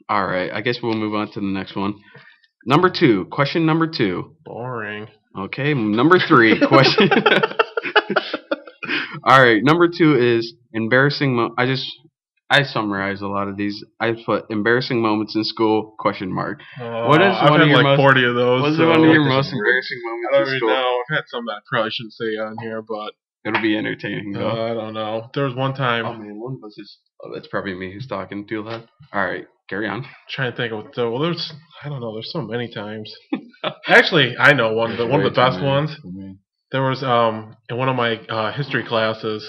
All right, I guess we'll move on to the next one. Number 2, question number 2. Boring. Okay, number 3, question. All right, number 2 is embarrassing. I summarize a lot of these. I put embarrassing moments in school? Question mark. What is I've one had of your like most? 40 of those. What's so one of your this most is weird. embarrassing I moments don't in really school? know. I've had some that I probably shouldn't say on here, but It'll be entertaining though. I don't know. There was one time. Oh man, one of us is. Oh, that's probably me who's talking too loud. All right, carry on. Trying to think of well, there's I don't know. There's so many times. Actually, I know one. One of the best ones. There was in one of my history classes,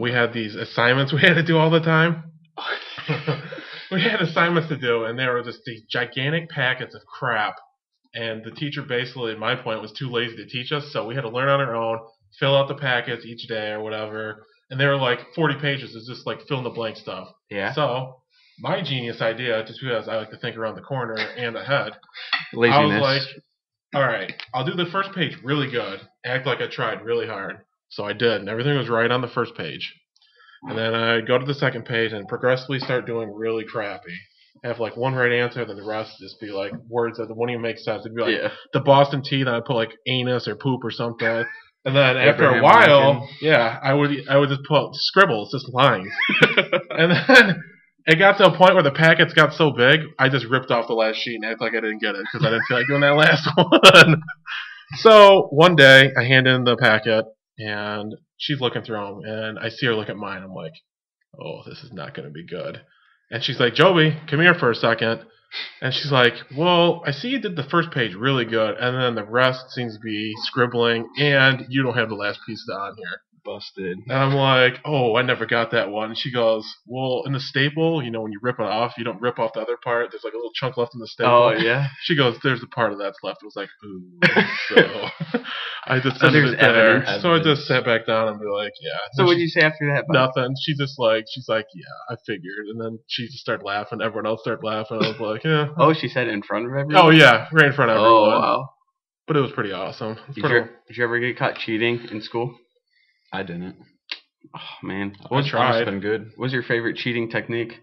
we had these assignments we had to do all the time. We had assignments to do, and they were just these gigantic packets of crap. And the teacher basically, at my point, was too lazy to teach us, so we had to learn on our own, fill out the packets each day or whatever. And they were like 40 pages. It's just like fill in the blank stuff. Yeah. So my genius idea, just because I like to think around the corner and ahead, Laziness. I was like, all right, I'll do the first page really good, act like I tried really hard. So I did, and everything was right on the first page. And then I go to the second page and progressively start doing really crappy. Have like one right answer, then the rest just be like words that won't even make sense. It'd be like the Boston Tea, then I'd put like anus or poop or something. And then after a while, I would just put scribbles, just lines. And then it got to a point where the packets got so big, I just ripped off the last sheet and acted like I didn't get it because I didn't feel like doing that last one. So one day I hand in the packet and she's looking through them, and I see her look at mine. I'm like, oh, this is not going to be good. And she's like, Joby, come here for a second. And she's like, well, I see you did the first page really good, and then the rest seems to be scribbling, and you don't have the last piece on here. Busted. And I'm like, oh, I never got that one. And she goes, well, in the staple, you know, when you rip it off, you don't rip off the other part. There's like a little chunk left in the staple. Oh, yeah? She goes, there's the part of that's left. It was like, ooh. So I just sent there's it there. evidence. So I just sat back down and be like, yeah. So what did you say after that? Nothing. She's like, yeah, I figured. And then she just started laughing. Everyone else started laughing. I was like, yeah. Oh, she said it in front of everyone? Oh, yeah, right in front of everyone. Oh, wow. But it was pretty awesome. Did you ever get caught cheating in school? I didn't. Oh, man. I tried. Been good. What was your favorite cheating technique?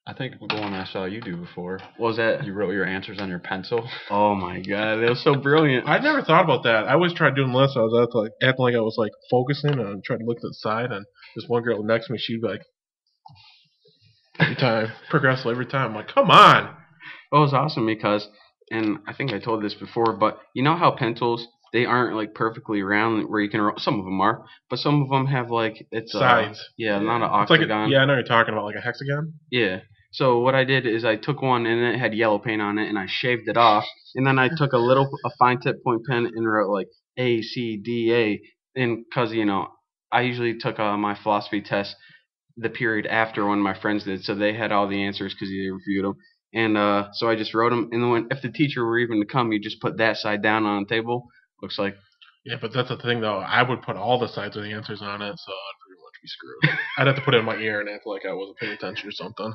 I think the one I saw you do before. What was that? You wrote your answers on your pencil. Oh, my God. That was so brilliant. I never thought about that. I always tried doing lists. I was acting like I was like focusing and trying to look to the side. And this one girl next to me, she'd be like, every time, progressively every time. I'm like, come on. Well, it was awesome because, and I think I told this before, but you know how pencils, they aren't like perfectly round where you can roll. Some of them are, but some of them have like it's sides. Not an It's like octagon. I know you're talking about like a hexagon. Yeah. So what I did is I took one and it had yellow paint on it and I shaved it off, and then I took a fine tip point pen and wrote like A C D A, and because I usually took my philosophy test the period after one of my friends did, so they had all the answers because they reviewed them. And so I just wrote them, and then if the teacher were even to come, you just put that side down on the table. Looks like. Yeah, but that's the thing, though. I would put all the sides of the answers on it, so I'd pretty much be screwed. I'd have to put it in my ear and act like I wasn't paying attention or something.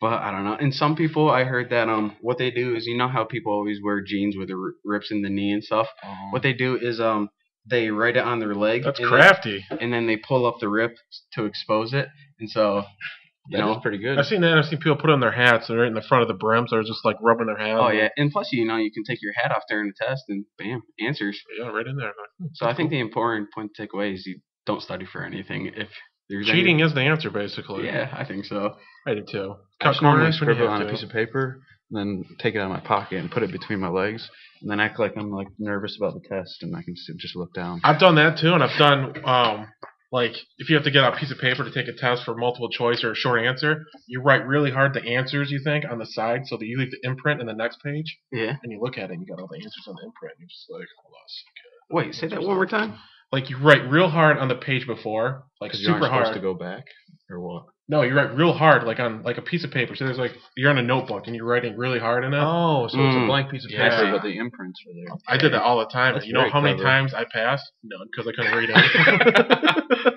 But I don't know. And some people, I heard that what they do is, you know how people always wear jeans with the rips in the knee and stuff? What they do is they write it on their leg. That's crafty. And then they pull up the rip to expose it. And so... That's pretty good. I've seen that. I've seen people put it on their hats. They're right in the front of the brim, so they're just like rubbing their hat. Oh, yeah. And plus, you can take your hat off during the test and bam, answers. Yeah, right in there. So I think the important point to take away is you don't study for anything. If there's cheating is the answer, basically. Yeah, I think so. I do too. Cut corners, scribble it on a piece of paper, and then take it out of my pocket and put it between my legs, and then act like I'm like nervous about the test, and I can just look down. I've done that too, and I've done like if you have to get out a piece of paper to take a test for multiple choice or a short answer, you write really hard the answers you think on the side, so that you leave the imprint in the next page. Yeah. And you look at it, and you got all the answers on the imprint, and you're just like, hold on. Wait, say that one more time. Like you write real hard on the page before, like super you aren't hard. supposed to go back, or what? No, you write real hard, like on like a piece of paper. So there's like you're on a notebook and you're writing really hard in it. Oh, so it's a blank piece of paper, but the imprints are there. I did that all the time. That's you know how many times I passed? None, because I couldn't read it.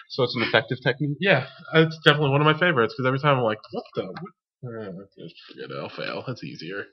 So it's an effective technique. Yeah, it's definitely one of my favorites because every time I'm like, what the? Just forget it. I'll fail. It's easier.